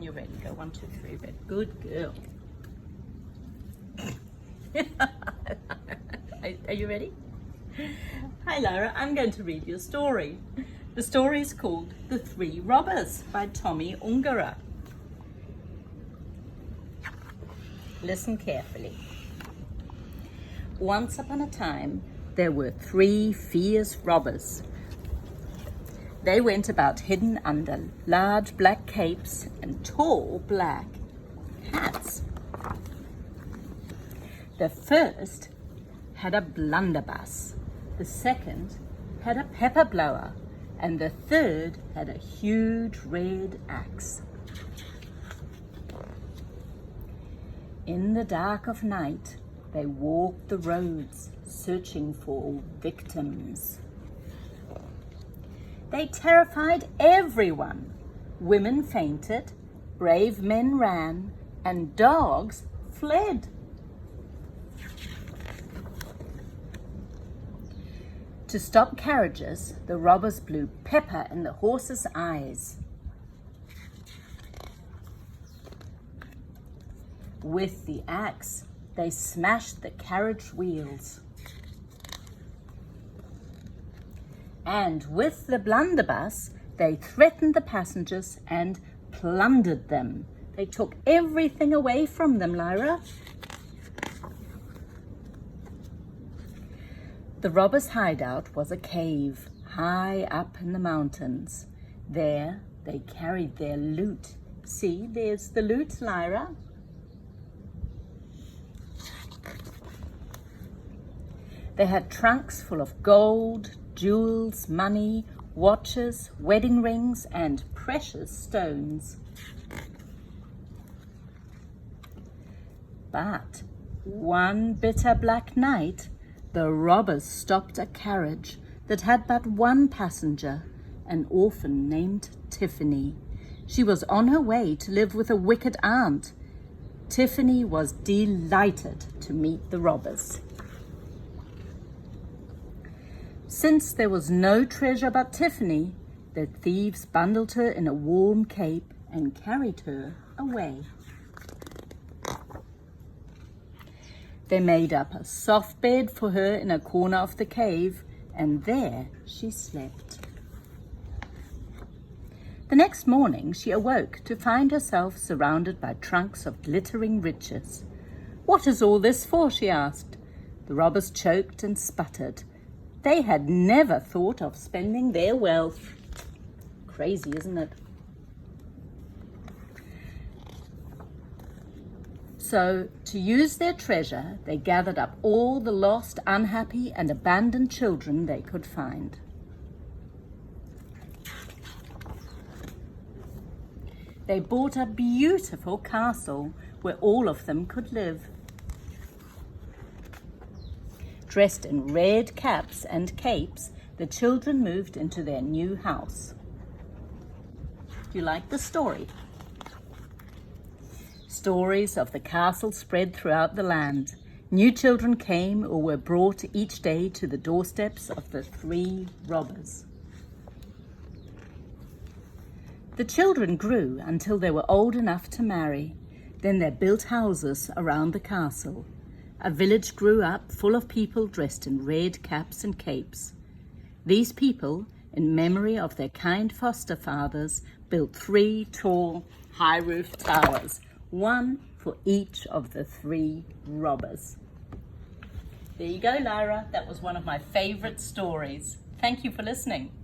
you're ready. Go 1, 2, 3, ready. Good girl. Are you ready? Hi Lyra, I'm going to read you a story. The story is called The Three Robbers by Tommy Ungerer. Listen carefully. Once upon a time, there were 3 fierce robbers. They went about hidden under large black capes and tall black hats. The first had a blunderbuss, the second had a pepper blower, and the third had a huge red axe. In the dark of night, they walked the roads searching for victims. They terrified everyone. Women fainted, brave men ran, and dogs fled. To stop carriages, the robbers blew pepper in the horses' eyes. With the axe, they smashed the carriage wheels. And with the blunderbuss, they threatened the passengers and plundered them. They took everything away from them, Lyra. The robbers' hideout was a cave high up in the mountains. There they carried their loot. See, there's the loot, Lyra. They had trunks full of gold, jewels, money, watches, wedding rings, and precious stones. But one bitter black night, the robbers stopped a carriage that had but one passenger, an orphan named Tiffany. She was on her way to live with a wicked aunt. Tiffany was delighted to meet the robbers. Since there was no treasure but Tiffany, the thieves bundled her in a warm cape and carried her away. They made up a soft bed for her in a corner of the cave, and there she slept. The next morning she awoke to find herself surrounded by trunks of glittering riches. "What is all this for?" she asked. The robbers choked and sputtered. They had never thought of spending their wealth. Crazy, isn't it? So, to use their treasure, they gathered up all the lost, unhappy, and abandoned children they could find. They bought a beautiful castle where all of them could live. Dressed in red caps and capes, the children moved into their new house. Do you like the story? Stories of the castle spread throughout the land. New children came or were brought each day to the doorsteps of the 3 robbers. The children grew until they were old enough to marry. Then they built houses around the castle. A village grew up full of people dressed in red caps and capes. These people, in memory of their kind foster fathers, built 3 tall, high-roofed towers, one for each of the 3 robbers. There you go, Lyra. That was one of my favorite stories. Thank you for listening.